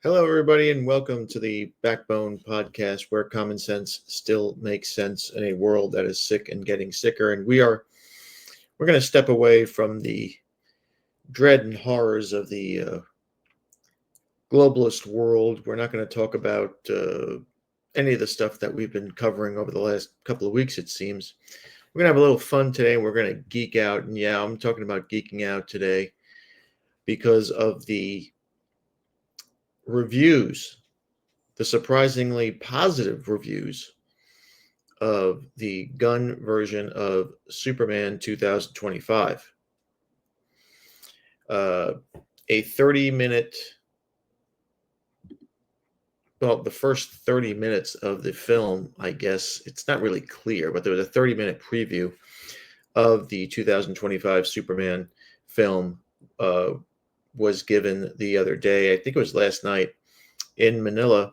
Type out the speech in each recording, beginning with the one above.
Hello, everybody, and welcome to the Backbone Podcast, where common sense still makes sense in a world that is sick and getting sicker. And we're going to step away from the dread and horrors of the globalist world. We're not going to talk about any of the stuff that we've been covering over the last couple of weeks. It seems we're going to have a little fun today. We're going to geek out, and yeah, I'm talking about geeking out today because of the reviews, the surprisingly positive reviews of the gun version of Superman 2025. A 30-minute, well, the first 30 minutes of the film, I guess, it's not really clear, but there was a 30-minute preview of the 2025 Superman film was given the other day. I think it was last night in Manila.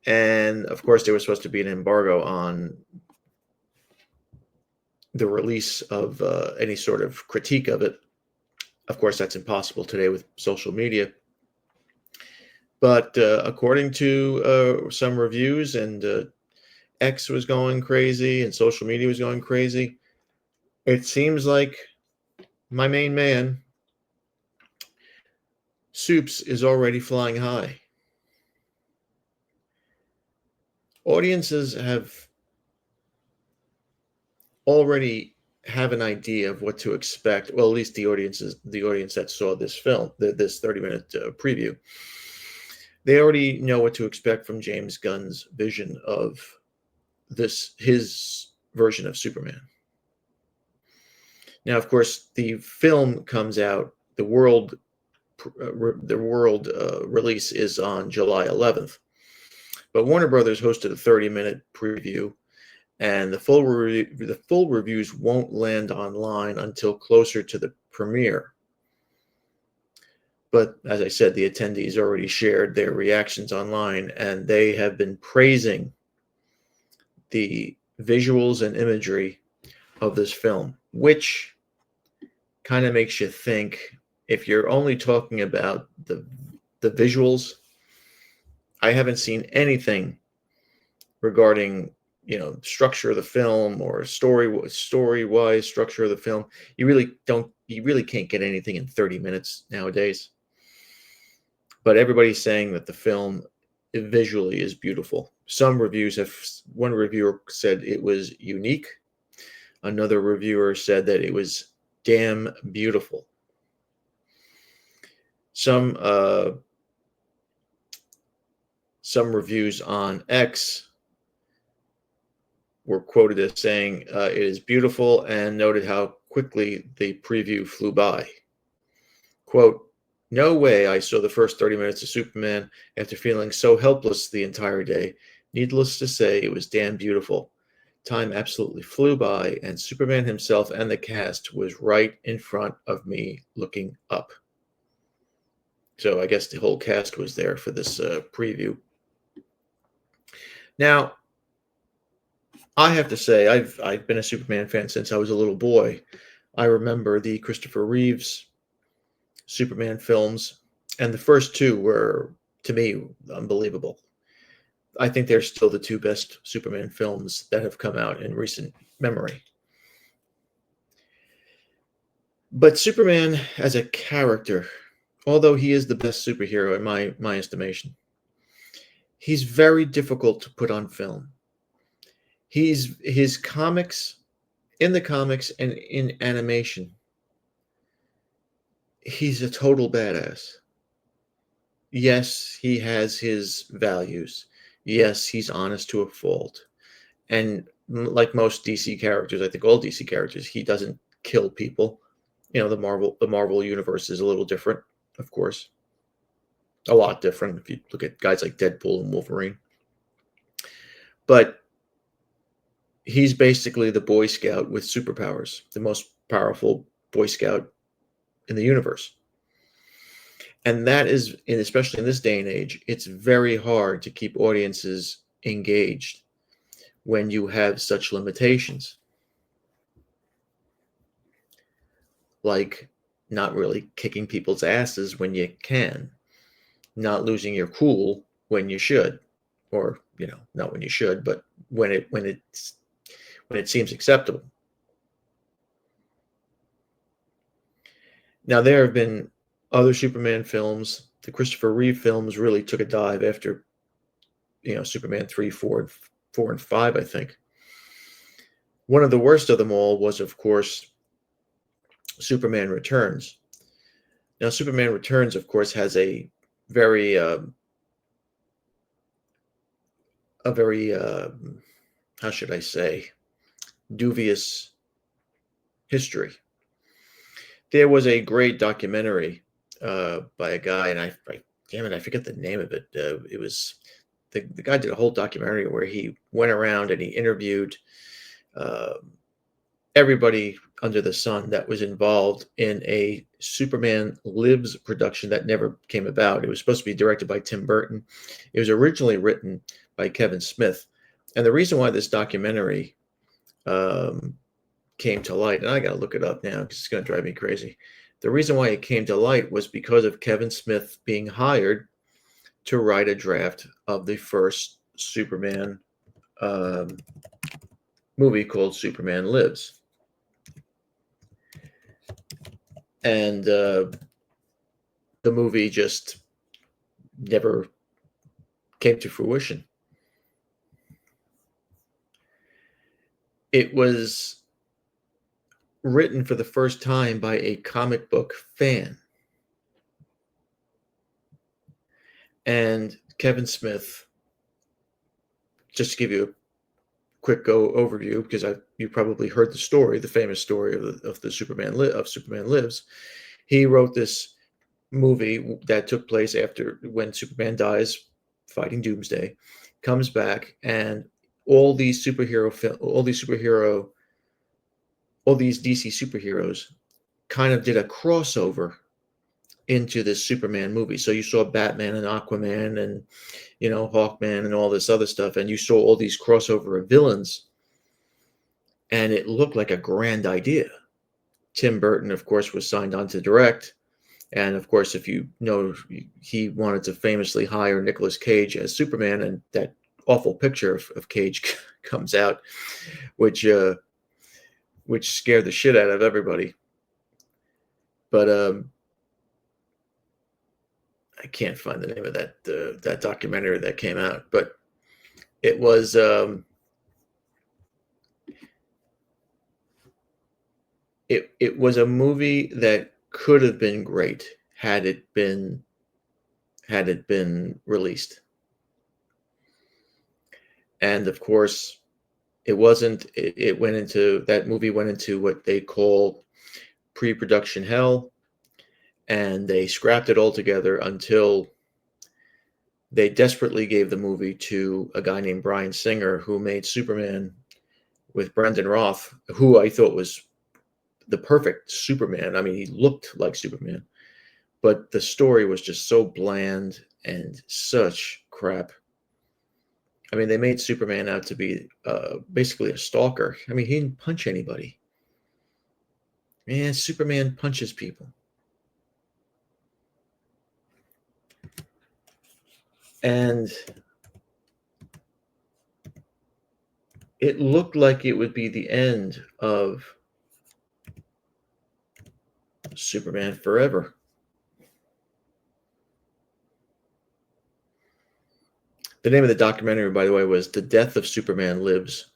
And of course, there was supposed to be an embargo on the release of any sort of critique of it. Of course, that's impossible today with social media. But according to some reviews, and X was going crazy and social media was going crazy, it seems like my main man, Soups, is already flying high. Audiences already have an idea of what to expect. Well, at least the audience that saw this film, this 30-minute preview, they already know what to expect from James Gunn's vision of his version of Superman. Now, of course, the film comes out. The world release is on July 11th, but Warner Brothers hosted a 30-minute preview. And the full reviews won't land online until closer to the premiere. But as I said, the attendees already shared their reactions online, and they have been praising the visuals and imagery of this film, which kind of makes you think, if you're only talking about the visuals, I haven't seen anything regarding structure of the film or story-wise structure of the film. You really can't get anything in 30 minutes nowadays. But everybody's saying that the film visually is beautiful. One reviewer said it was unique. Another reviewer said that it was damn beautiful. Some reviews on X were quoted as saying it is beautiful and noted how quickly the preview flew by. Quote, "No way I saw the first 30 minutes of Superman after feeling so helpless the entire day. Needless to say, it was damn beautiful. Time absolutely flew by, and Superman himself and the cast was right in front of me looking up." So I guess the whole cast was there for this preview. Now, I have to say, I've been a Superman fan since I was a little boy. I remember the Christopher Reeves Superman films, and the first two were, to me, unbelievable. I think they're still the two best Superman films that have come out in recent memory. But Superman as a character, although he is the best superhero in my estimation, he's very difficult to put on film. His comics, in the comics and in animation, he's a total badass. Yes, he has his values. Yes, he's honest to a fault. And like most DC characters, I think all DC characters, he doesn't kill people. The Marvel universe is a little different, of course. A lot different if you look at guys like Deadpool and Wolverine. But he's basically the Boy Scout with superpowers, the most powerful Boy Scout in the universe. And that is, and especially in this day and age, it's very hard to keep audiences engaged when you have such limitations. Like not really kicking people's asses when you can. not losing your cool when you should, or not when you should, but when it seems acceptable. Now there have been other Superman films. The Christopher Reeve films really took a dive after Superman 3, 4 and 5, I think. One of the worst of them all was, of course, Superman Returns. Now, Superman Returns, of course, has very, uh, a very, how should I say, dubious history. There was a great documentary by a guy, and damn it, I forget the name of it. It was the guy did a whole documentary where he went around and he interviewed uh, everybody under the sun that was involved in a Superman Lives production that never came about. It was supposed to be directed by Tim Burton. It was originally written by Kevin Smith. And the reason why this documentary um, came to light, and I got to look it up now because it's going to drive me crazy. The reason why it came to light was because of Kevin Smith being hired to write a draft of the first Superman movie called Superman Lives. And the movie just never came to fruition. It was written for the first time by a comic book fan. And Kevin Smith, just to give you a quick overview, because you probably heard the story, the famous story of Superman Lives. He wrote this movie that took place after when Superman dies fighting Doomsday, comes back, and all these DC superheroes kind of did a crossover into this Superman movie. So you saw Batman and Aquaman and Hawkman and all this other stuff, and you saw all these crossover of villains, and it looked like a grand idea. Tim Burton, of course, was signed on to direct, and of course, if you know, he wanted to famously hire Nicolas Cage as Superman, and that awful picture of Cage comes out, which scared the shit out of everybody. But I can't find the name of that documentary that came out, but it was it was a movie that could have been great had it been released. And of course, it wasn't. That movie went into what they call pre-production hell, and they scrapped it all together until they desperately gave the movie to a guy named Bryan Singer, who made Superman with Brendan Roth, who I thought was the perfect Superman. I mean, he looked like Superman, but the story was just so bland and such crap. I mean, they made Superman out to be basically a stalker. I mean, he didn't punch anybody. Man, Superman punches people. And it looked like it would be the end of Superman Forever. The name of the documentary, by the way, was The Death of Superman Lives.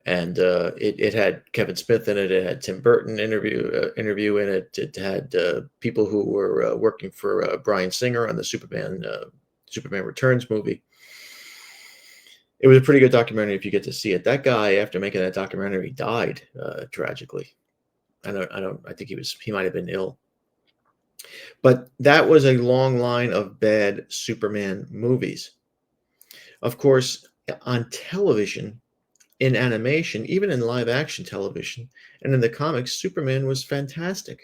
And it had Kevin Smith in it. It had Tim Burton interview in it. It had people who were working for Bryan Singer on the Superman Returns movie. It was a pretty good documentary if you get to see it. That guy, after making that documentary, died tragically. I think he might have been ill. But that was a long line of bad Superman movies. Of course, on television, in animation, even in live action television, and in the comics, Superman was fantastic.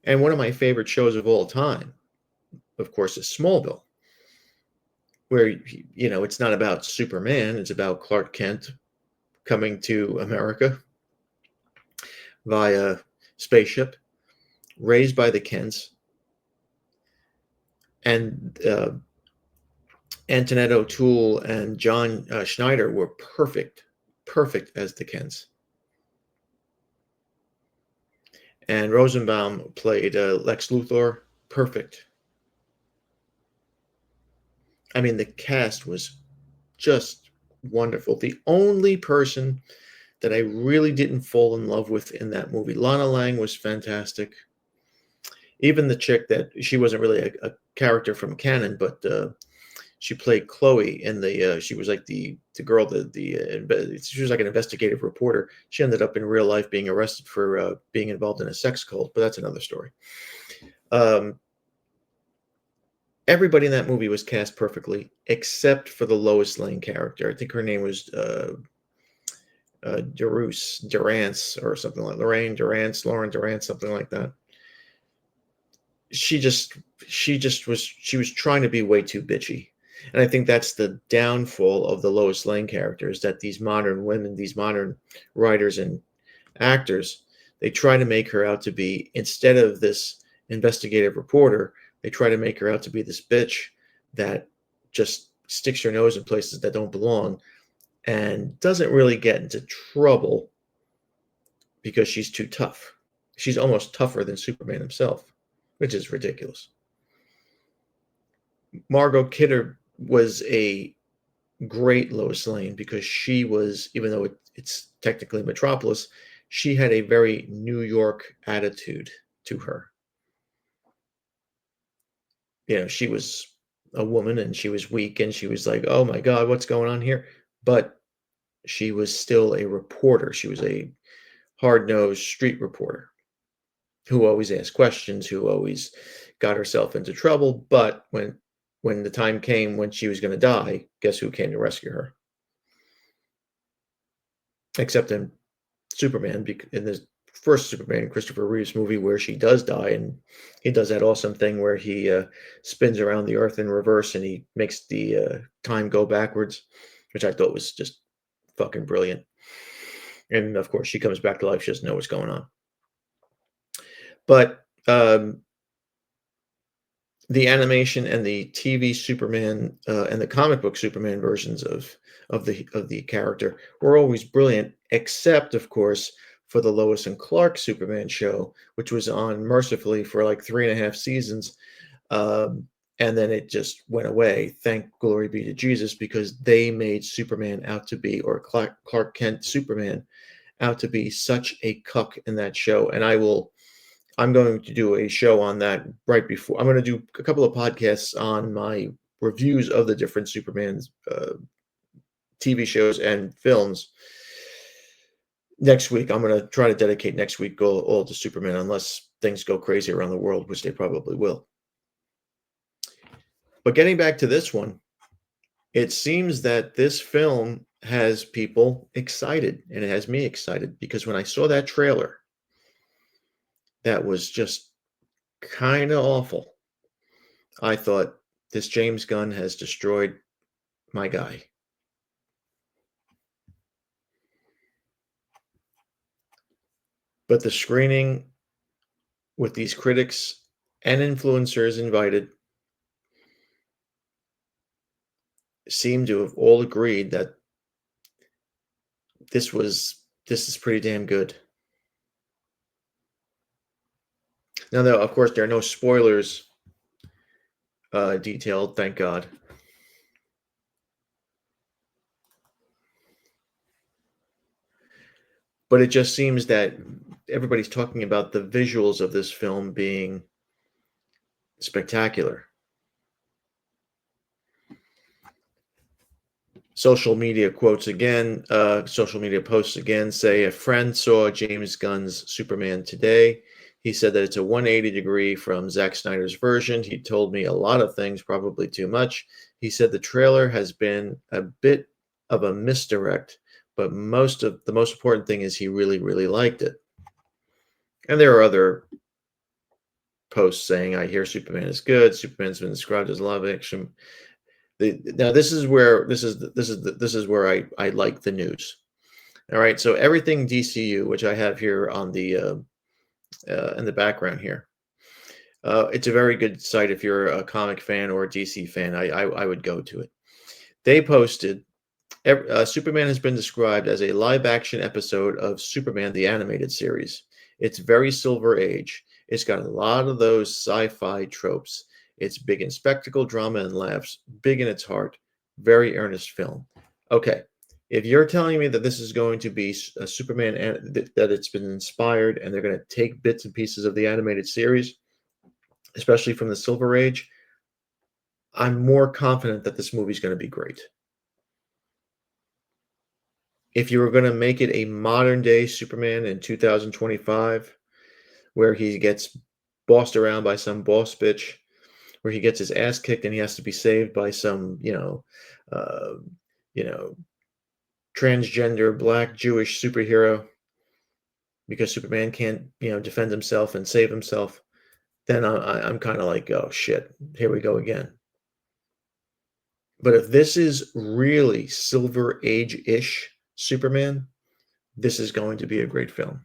And one of my favorite shows of all time, of course, is Smallville, where it's not about Superman, it's about Clark Kent coming to America via spaceship, raised by the Kents, And Antoinette O'Toole and John Schneider were perfect, perfect as the Kents. And Rosenbaum played Lex Luthor, perfect. I mean, the cast was just wonderful. The only person that I really didn't fall in love with in that movie, Lana Lang was fantastic. Even the chick that she wasn't really a character from canon, but she played Chloe in the. She was like the girl, she was like an investigative reporter. She ended up in real life being arrested for being involved in a sex cult, but that's another story. Um, Everybody in that movie was cast perfectly, except for the Lois Lane character. I think her name was Durance or something like Lauren Durance, something like that. She just she was trying to be way too bitchy. And I think that's the downfall of the Lois Lane character is that these modern women, these modern writers and actors, they try to make her out to be, instead of this investigative reporter, they try to make her out to be this bitch that just sticks her nose in places that don't belong and doesn't really get into trouble because she's too tough. She's almost tougher than Superman himself, which is ridiculous. Margot Kidder was a great Lois Lane because she was, even though it's technically Metropolis, she had a very New York attitude to her. She was a woman and she was weak and she was like, oh my God, what's going on here? But she was still a reporter. She was a hard nosed street reporter who always asked questions, who always got herself into trouble. But when the time came when she was going to die, guess who came to rescue her? Except in Superman, in the first Superman, Christopher Reeve's movie, where she does die, and he does that awesome thing where he spins around the Earth in reverse and he makes the time go backwards, which I thought was just fucking brilliant. And of course, she comes back to life; she doesn't know what's going on. But the animation and the TV Superman and the comic book Superman versions of the character were always brilliant, except of course for the Lois and Clark Superman show, which was on mercifully for like 3.5 seasons, and then it just went away. Thank glory be to Jesus, because they made Superman out to be, or Clark Kent Superman out to be, such a cuck in that show, and I'm going to do a show on that right before. I'm going to do a couple of podcasts on my reviews of the different Superman's TV shows and films next week. I'm going to try to dedicate next week all to Superman, unless things go crazy around the world, which they probably will. But getting back to this one, it seems that this film has people excited, and it has me excited, because when I saw that trailer, that was just kind of awful. I thought, this James Gunn has destroyed my guy. But the screening, with these critics and influencers invited, seem to have all agreed that this is pretty damn good. Now, though, of course, there are no spoilers detailed, thank God. But it just seems that everybody's talking about the visuals of this film being spectacular. Social media posts again say, a friend saw James Gunn's Superman today. He said that it's a 180 degree from Zack Snyder's version. He told me a lot of things, probably too much. He said the trailer has been a bit of a misdirect, but the most important thing is he really, really liked it. And there are other posts saying, I hear Superman is good. Superman's been described as live action. Now this is where I like the news. All right, so everything DCU, which I have here on the in the background here, It's a very good site if you're a comic fan or a DC fan. I would go to it. They posted Superman has been described as a live action episode of Superman the Animated Series. It's very Silver Age. It's got a lot of those sci fi tropes. It's big in spectacle, drama, and laughs, big in its heart, very earnest film. Okay, if you're telling me that this is going to be a Superman, that it's been inspired and they're going to take bits and pieces of the animated series, especially from the Silver Age, I'm more confident that this movie's going to be great. If you were going to make it a modern day Superman in 2025, where he gets bossed around by some boss bitch, where he gets his ass kicked and he has to be saved by some, uh, you know, transgender black Jewish superhero because Superman can't, defend himself and save himself, then I'm kind of like, oh shit, here we go again. But if this is really Silver Age-ish Superman, this is going to be a great film.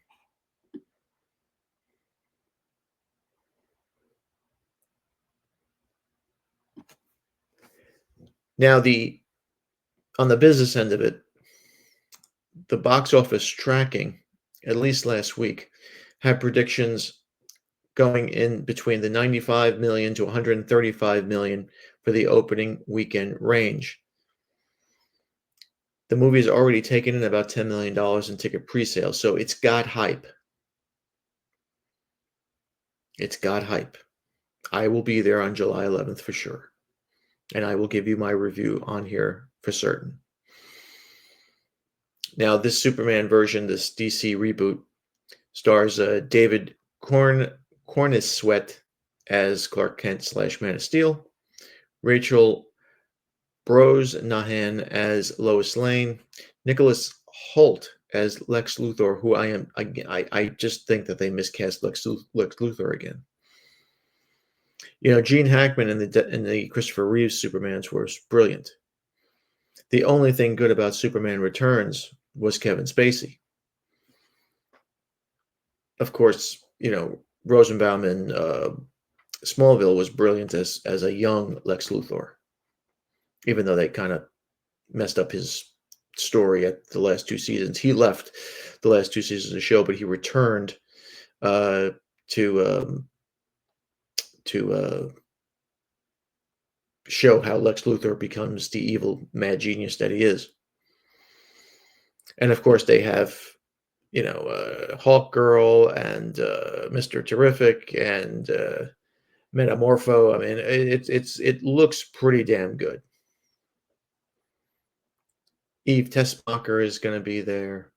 Now, on the business end of it, the box office tracking, at least last week, had predictions going in between the 95 million to 135 million for the opening weekend range. The movie has already taken in about $10 million in ticket pre-sales, so it's got hype. It's got hype. I will be there on July 11th for sure, and I will give you my review on here for certain. Now, this Superman version, this DC reboot, stars David Cornisswet as Clark Kent / Man of Steel, Rachel Brosnahan as Lois Lane, Nicholas Hoult as Lex Luthor, who I just think that they miscast Lex Luthor again. Gene Hackman in the Christopher Reeves Supermans was brilliant. The only thing good about Superman Returns was Kevin Spacey. Of course, Rosenbaum in Smallville was brilliant as a young Lex Luthor, even though they kind of messed up his story at the last two seasons. He left the last two seasons of the show, but he returned to show how Lex Luthor becomes the evil mad genius that he is. And of course, they have Hawk Girl and Mr. Terrific and Metamorpho. I mean, it looks pretty damn good. Eve Tessmacher is going to be there.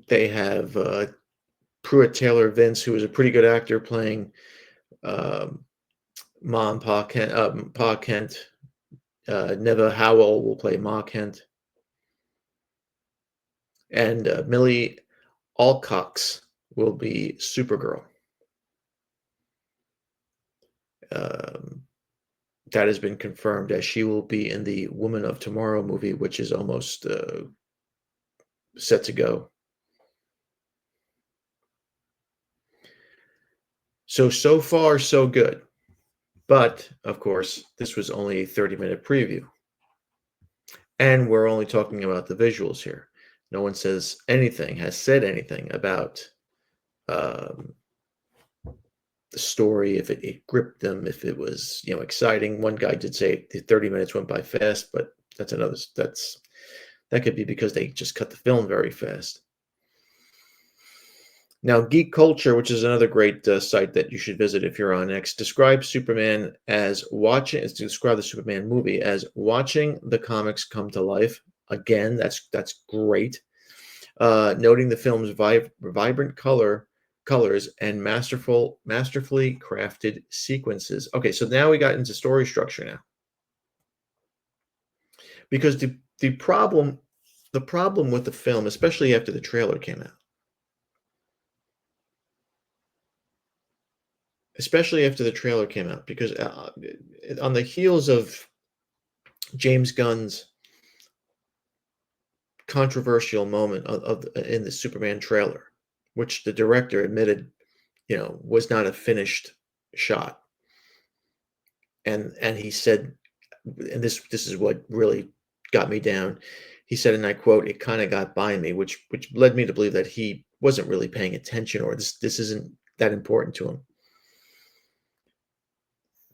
They have Pruitt Taylor Vince, who is a pretty good actor, playing Ma and Pa Kent. Neva Howell will play Ma Kent. And Millie Alcox will be Supergirl. That has been confirmed, as she will be in the Woman of Tomorrow movie, which is almost set to go. So far, so good. But, of course, this was only a 30-minute preview. And we're only talking about the visuals here. No one has said anything about the story, if it gripped them, if it was, exciting. One guy did say the 30 minutes went by fast, but that could be because they just cut the film very fast. Now, Geek Culture, which is another great site that you should visit if you're on X, describes the Superman movie as watching the comics come to life. Again, that's great. Noting the film's vibrant colors and masterfully crafted sequences. Okay, so now we got into story structure now, because the problem with the film, especially after the trailer came out, because on the heels of James Gunn's controversial moment in the Superman trailer, which the director admitted was not a finished shot. And he said, and this is what really got me down. He said, and I quote, "It kind of got by me," which led me to believe that he wasn't really paying attention, or this isn't that important to him.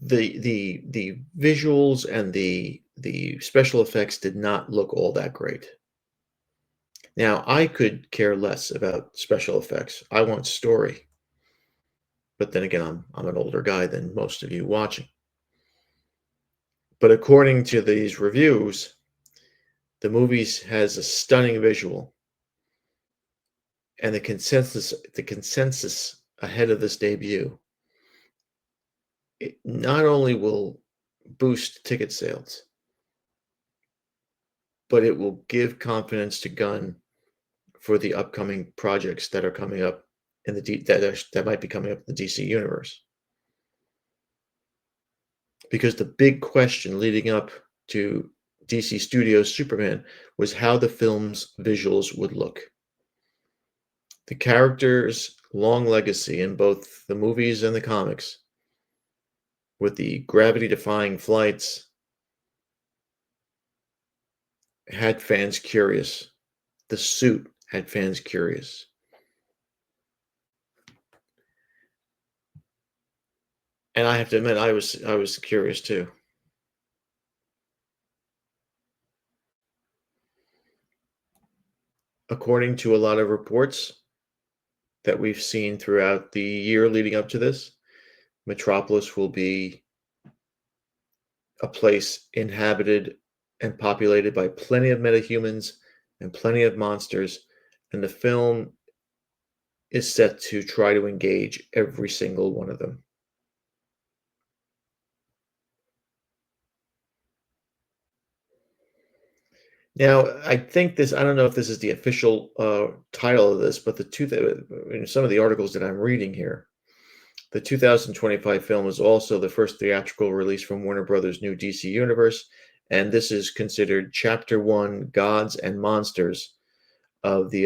The visuals and the special effects did not look all that great. Now, I could care less about special effects. I want story. But then again, I'm an older guy than most of you watching. But according to these reviews, the movie has a stunning visual, and the consensus ahead of this debut, it not only will boost ticket sales, but it will give confidence to Gunn for the upcoming projects that are coming up in that might be coming up in the DC universe. Because the big question leading up to DC Studios' Superman was how the film's visuals would look. The character's long legacy in both the movies and the comics, with the gravity-defying flights, had fans curious. The suit had fans curious. And I have to admit, I was curious too. According to a lot of reports that we've seen throughout the year leading up to this, Metropolis will be a place inhabited and populated by plenty of metahumans and plenty of monsters, and the film is set to try to engage every single one of them. Now, I don't know if this is the official title of this, but in some of the articles that I'm reading here, the 2025 film is also the first theatrical release from Warner Brothers' new DC universe, and this is considered Chapter 1, Gods and Monsters of the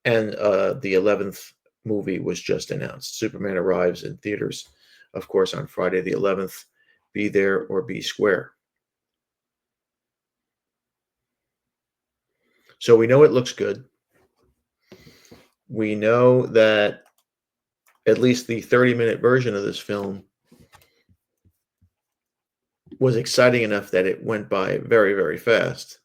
11th movie was just announced. Superman arrives in theaters, of course, on Friday the 11th. Be there or be square. So we know it looks good. We know that at least the 30-minute version of this film was exciting enough that it went by very, very fast.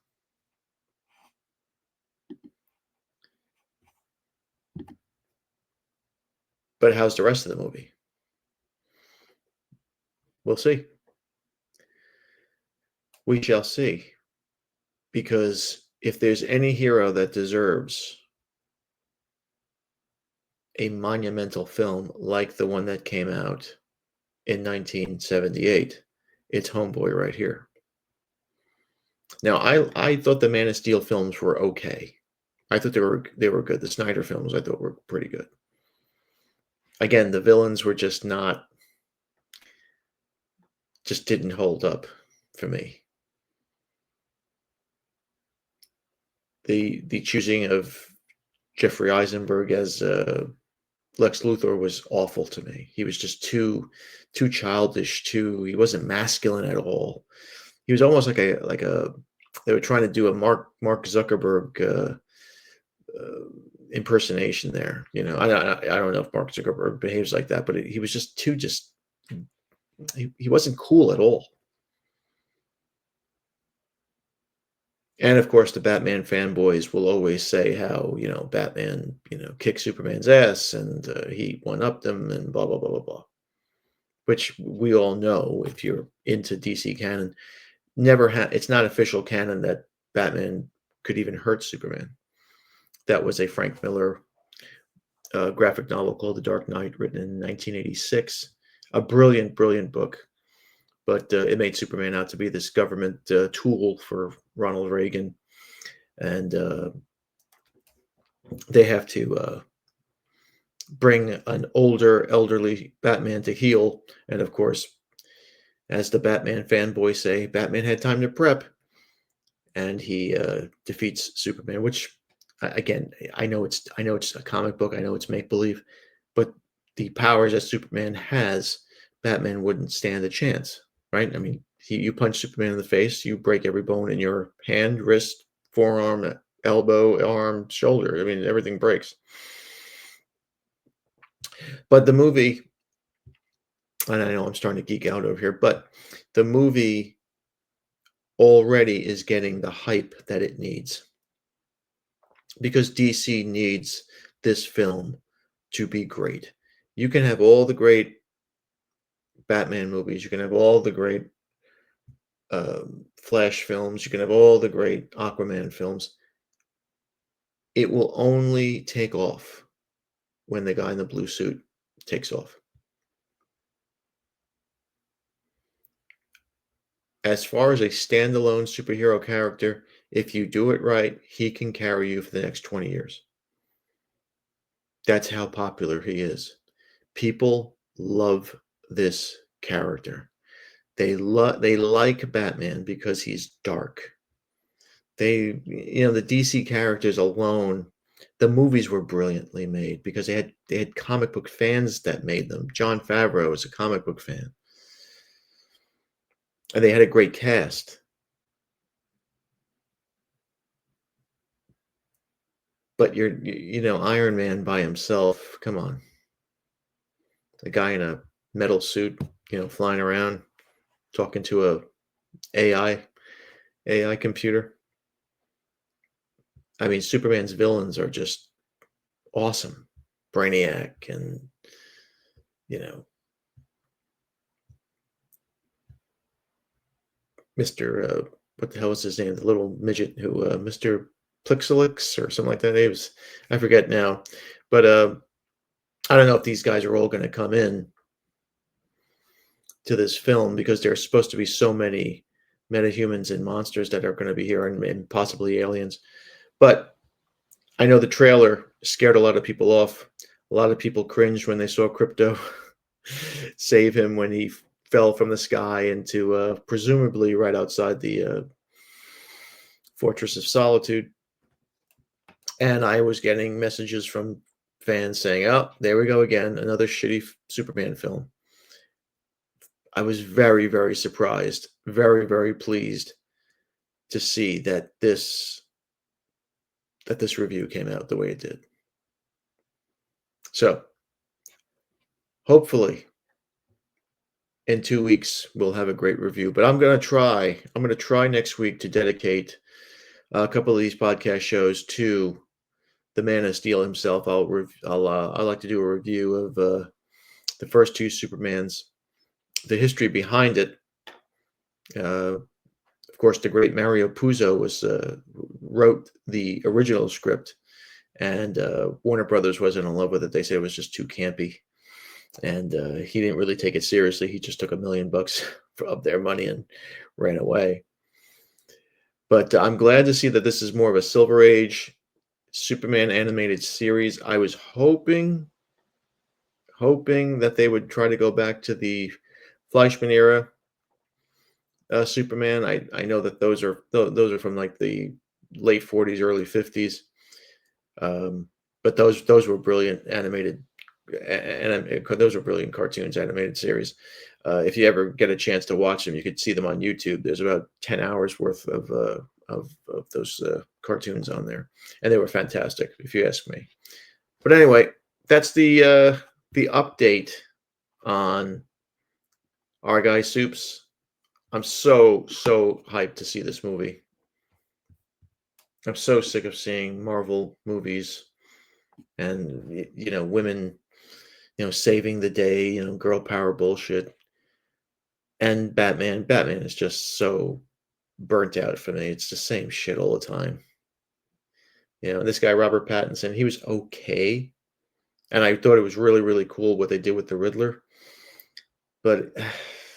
But how's the rest of the movie? We'll see. We shall see. Because if there's any hero that deserves a monumental film like the one that came out in 1978, it's Homeboy right here. Now, I thought the Man of Steel films were okay. I thought they were good. The Snyder films I thought were pretty good. Again, the villains were just didn't hold up for me. The choosing of Jeffrey Eisenberg as Lex Luthor was awful to me. He was just too childish. He wasn't masculine at all. He was almost like a they were trying to do a Mark Zuckerberg impersonation there. I don't know if Mark Zuckerberg behaves like that, but he was just he wasn't cool at all. And of course, the Batman fanboys will always say how Batman kicked Superman's ass and he one-upped them and blah blah blah blah blah. Which we all know, if you're into DC canon, it's not official canon that Batman could even hurt Superman. That was a Frank Miller graphic novel called The Dark Knight, written in 1986. A brilliant, brilliant book. But it made Superman out to be this government tool for Ronald Reagan. And they have to bring an older, elderly Batman to heel. And of course, as the Batman fanboys say, Batman had time to prep. And he defeats Superman, which, again, I know it's a comic book. I know it's make-believe. but the powers that Superman has, Batman wouldn't stand a chance, right? I mean, you punch Superman in the face, you break every bone in your hand, wrist, forearm, elbow, arm, shoulder. I mean, everything breaks. But the movie, and I know I'm starting to geek out over here, but the movie already is getting the hype that it needs because DC needs this film to be great. You can have all the great Batman movies, you can have all the great Flash films, you can have all the great Aquaman films. It will only take off when the guy in the blue suit takes off. As far as a standalone superhero character, if you do it right, he can carry you for the next 20 years. That's how popular he is. People love this character. They like Batman because he's dark. The DC characters alone, the movies were brilliantly made because they had comic book fans that made them. Jon Favreau was a comic book fan. And they had a great cast. But Iron Man by himself, come on. A guy in a metal suit, flying around, talking to a AI computer. I mean, Superman's villains are just awesome. Brainiac and, Mr. What the hell was his name? The little midget who, Mr. Plixelix or something like that. I forget now. But I don't know if these guys are all going to come in to this film because there's supposed to be so many metahumans and monsters that are going to be here and possibly aliens. But I know the trailer scared a lot of people off. A lot of people cringed when they saw Crypto save him when he fell from the sky into presumably right outside the Fortress of Solitude. And I was getting messages from fans saying, "Oh, there we go again, another shitty Superman film." I was very, very surprised, very, very pleased to see that this review came out the way it did. So, hopefully, in 2 weeks we'll have a great review. But I'm going to try next week to dedicate a couple of these podcast shows to the Man of Steel himself. I like to do a review of the first two Supermans, the history behind it. Of course, the great Mario Puzo wrote the original script, and Warner Brothers wasn't in love with it. They said it was just too campy, and he didn't really take it seriously. He just took $1 million of their money and ran away. But I'm glad to see that this is more of a Silver Age Superman animated series. I was hoping that they would try to go back to the Fleischman era Superman. I know that those are from like the late 40s, early 50s. But those were brilliant animated, and those were brilliant cartoons, animated series. If you ever get a chance to watch them, you could see them on YouTube. There's about 10 hours worth of those cartoons on there, and they were fantastic, if you ask me. But anyway, that's the update on Our Guy Soups. I'm so hyped to see this movie. I'm so sick of seeing Marvel movies and women saving the day, girl power bullshit. And Batman is just so burnt out for me. It's the same shit all the time. This guy Robert Pattinson, he was okay, and I thought it was really, really cool what they did with the Riddler. But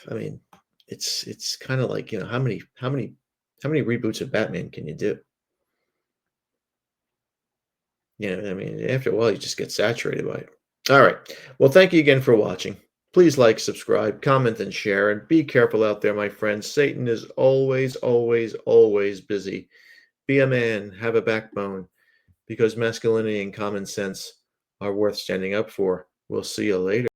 I mean, it's kind of like, how many reboots of Batman can you do? I mean, after a while, you just get saturated by it. All right. Well, thank you again for watching. Please like, subscribe, comment, and share. And be careful out there, my friends. Satan is always, always, always busy. Be a man, have a backbone, because masculinity and common sense are worth standing up for. We'll see you later.